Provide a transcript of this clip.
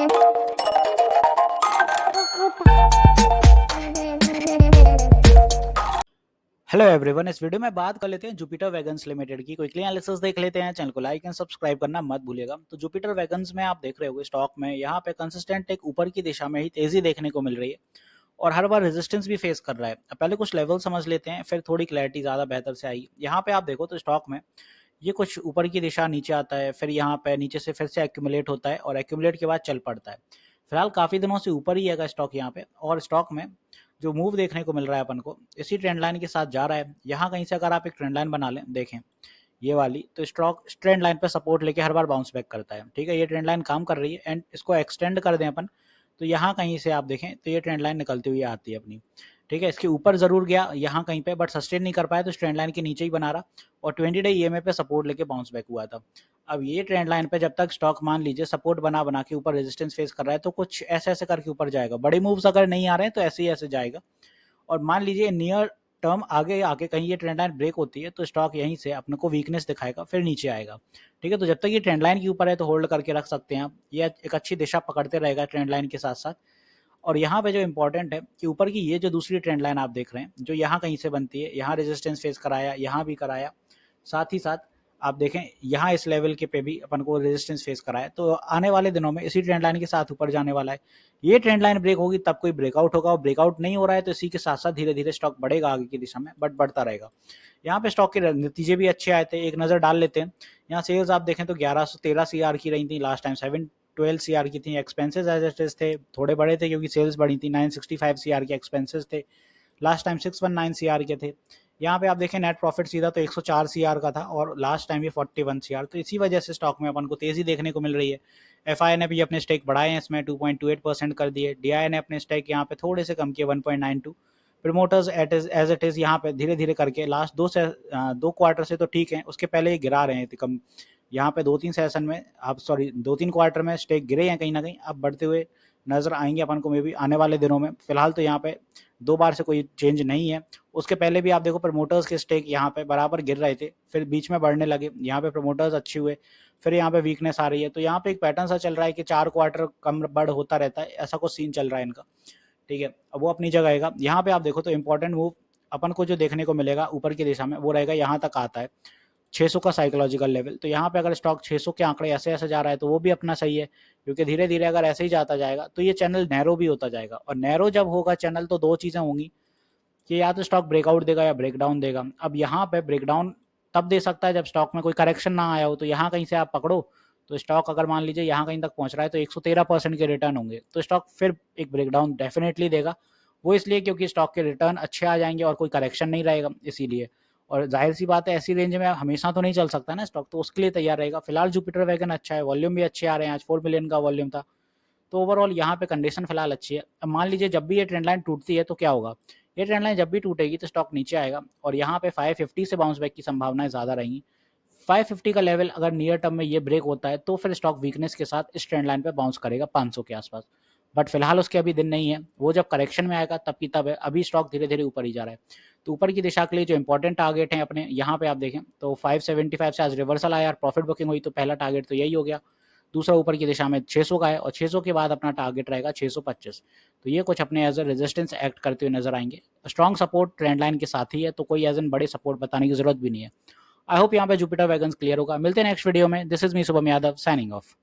Hello everyone, इस video में बात कर लेते हैं जुपिटर वैगन्स लिमिटेड की। क्विकली एनालिसिस देख लेते हैं। चैनल को लाइक एंड सब्सक्राइब करना मत भूलिएगा। तो जुपिटर वैगन्स में आप देख रहे होगे स्टॉक में यहाँ पे कंसिस्टेंट एक ऊपर की दिशा में ही तेजी देखने को मिल रही है और हर बार रेजिस्टेंस भी फेस कर रहा है। अब पहले कुछ लेवल समझ लेते हैं, फिर थोड़ी क्लैरिटी ज़्यादा बेहतर से आएगी। यहाँ पे आप देखो तो स्टॉक में ये कुछ ऊपर की दिशा नीचे आता है, फिर यहाँ पे नीचे से फिर से एक्यूमुलेट होता है और एक्यूमुलेट के बाद चल पड़ता है। फिलहाल काफ़ी दिनों से ऊपर ही है स्टॉक यहाँ पे, और स्टॉक में जो मूव देखने को मिल रहा है अपन को इसी ट्रेंड लाइन के साथ जा रहा है। यहाँ कहीं से अगर आप एक ट्रेंड लाइन बना लें, देखें ये वाली, तो स्टॉक ट्रेंड लाइन पे सपोर्ट लेके हर बार बाउंस बैक करता है। ठीक है, ये ट्रेंड लाइन काम कर रही है एंड इसको एक्सटेंड कर दें अपन तो यहाँ कहीं से आप देखें तो ये ट्रेंड लाइन निकलती हुई आती है अपनी। ठीक है, इसके ऊपर जरूर गया यहाँ कहीं पे, बट सस्टेन नहीं कर पाया तो ट्रेंड लाइन के नीचे ही बना रहा और 20 डे ईएमए पे सपोर्ट लेके बाउंस बैक हुआ था। अब ये ट्रेंड लाइन पे जब तक स्टॉक मान लीजिए सपोर्ट बना बना के ऊपर रेजिस्टेंस फेस कर रहा है तो कुछ ऐसे ऐसे करके ऊपर जाएगा। बड़े मूव्स अगर नहीं आ रहे हैं तो ऐसे ही ऐसे जाएगा और मान लीजिए नियर टर्म आगे आके कहीं ये ट्रेंड लाइन ब्रेक होती है तो स्टॉक यहीं से अपने को वीकनेस दिखाएगा, फिर नीचे आएगा। ठीक है, तो जब तक ये ट्रेंड लाइन के ऊपर है तो होल्ड करके रख सकते हैं आप। ये एक अच्छी दिशा पकड़ते रहेगा ट्रेंड लाइन के साथ साथ। और यहाँ पे जो इंपॉर्टेंट है कि ऊपर की ये जो दूसरी ट्रेंड लाइन आप देख रहे हैं जो यहाँ कहीं से बनती है, यहाँ रेजिस्टेंस फेस कराया, यहाँ भी कराया, साथ ही साथ आप देखें यहाँ इस लेवल के पे भी अपन को रेजिस्टेंस फेस कराया, तो आने वाले दिनों में इसी ट्रेंड लाइन के साथ ऊपर जाने वाला है। ये ट्रेंड लाइन ब्रेक होगी तब कोई ब्रेकआउट होगा, और ब्रेकआउट नहीं हो रहा है तो इसी के साथ साथ धीरे धीरे स्टॉक बढ़ेगा आगे की दिशा में, बट बढ़ता रहेगा। यहाँ पे स्टॉक के नतीजे भी अच्छे आए थे, एक नजर डाल लेते हैं। यहाँ सेल्स आप देखें तो 1113 CR की रही थी लास्ट टाइम, 712 CR की थी। एक्सपेंसेस एज इट इज थे, थोड़े बड़े थे क्योंकि सेल्स बढ़ी थी। 965 CR के एक्सपेंसेस थे, लास्ट टाइम 619 CR के थे। यहाँ पे आप देखें नेट प्रॉफिट सीधा तो 104 CR का था और लास्ट टाइम ये 41 CR, तो इसी वजह से स्टॉक में अपन को तेजी देखने को मिल रही है। एफआई ने भी अपने स्टेक बढ़ाए हैं, इसमें 2.28% कर दिए। डीआई ने अपने स्टेक यहाँ पे थोड़े से कम किए, 1.92। प्रमोटर्स एज इट इज यहाँ पे धीरे धीरे करके लास्ट दो क्वार्टर से तो ठीक है, उसके पहले ही गिरा रहे हैं कम। यहाँ पे 2-3 सेशन में आप 2-3 क्वार्टर में स्टेक गिरे हैं कहीं ना कहीं, अब बढ़ते हुए नजर आएंगे अपन को मे भी आने वाले दिनों में। फिलहाल तो यहाँ पे 2 बार से कोई चेंज नहीं है। उसके पहले भी आप देखो प्रमोटर्स के स्टेक यहाँ पे बराबर गिर रहे थे, फिर बीच में बढ़ने लगे, यहाँ पे प्रमोटर्स अच्छे हुए, फिर यहाँ पे वीकनेस आ रही है। तो यहाँ पे एक पैटर्न सा चल रहा है कि 4 क्वार्टर कम बढ़ होता रहता है, ऐसा कुछ सीन चल रहा है इनका। ठीक है, अब वो अपनी जगह आएगा। यहाँ पे आप देखो तो इंपॉर्टेंट मूव अपन को जो देखने को मिलेगा ऊपर की दिशा में वो रहेगा, यहाँ तक आता है 600 का साइकोलॉजिकल लेवल। तो यहाँ पे अगर स्टॉक 600 के आंकड़े ऐसे ऐसे जा रहा है तो वो भी अपना सही है, क्योंकि धीरे धीरे अगर ऐसे ही जाता जाएगा तो ये चैनल नैरो भी होता जाएगा, और नैरो जब होगा चैनल तो 2 चीजें होंगी कि या तो स्टॉक ब्रेकआउट देगा या ब्रेकडाउन देगा। अब यहाँ पे ब्रेकडाउन तब दे सकता है जब स्टॉक में कोई करेक्शन ना आया हो, तो यहाँ कहीं से आप पकड़ो तो स्टॉक अगर मान लीजिए यहाँ कहीं तक पहुंच रहा है तो 113% के रिटर्न होंगे, तो स्टॉक फिर एक ब्रेकडाउन डेफिनेटली देगा। वो इसलिए क्योंकि स्टॉक के रिटर्न अच्छे आ जाएंगे और कोई करेक्शन नहीं रहेगा इसीलिए। और जाहिर सी बात है ऐसी रेंज में हमेशा तो नहीं चल सकता ना स्टॉक, तो उसके लिए तैयार रहेगा। फिलहाल जुपिटर वैगन अच्छा है, वॉल्यूम भी अच्छे आ रहे हैं, आज 4 मिलियन का वॉल्यूम था, तो ओवरऑल यहाँ पे कंडीशन फिलहाल अच्छी है। अब मान लीजिए जब भी ये ट्रेंड लाइन टूटती है तो क्या होगा, ये ट्रेंड लाइन जब भी टूटेगी तो स्टॉक नीचे आएगा और यहाँ पे 550 से बाउंस बैक की संभावनाएं ज़्यादा रहेंगी। 550 का लेवल अगर नियर टर्म में ये ब्रेक होता है तो फिर स्टॉक वीकनेस के साथ इस ट्रेंड लाइन पे बाउंस करेगा 500 के आसपास। बट फिलहाल उसके अभी दिन नहीं है, वो जब करेक्शन में आएगा तब की तब है, अभी स्टॉक धीरे धीरे ऊपर ही जा रहा है। तो ऊपर की दिशा के लिए जो इंपॉर्टेंट टारगेट है अपने यहाँ पे आप देखें तो 575 से आज रिवर्सल आया और प्रॉफिट बुकिंग हुई, तो पहला टारगेट तो यही हो गया। दूसरा ऊपर की दिशा में 600 का है और 600 के बाद अपना टारगेट रहेगा 625। तो ये कुछ अपने एज ए रेजिस्टेंस एक्ट करते हुए नजर आएंगे। स्ट्रॉन्ग सपोर्ट ट्रेंड लाइन के साथ ही है, तो कोई एज एन बड़े सपोर्ट बताने की जरूरत भी नहीं है। आई होप यहाँ पे जुपिटर वैगन्स क्लियर होगा। मिलते हैं नेक्स्ट वीडियो में। This is me Shubham Yadav signing off.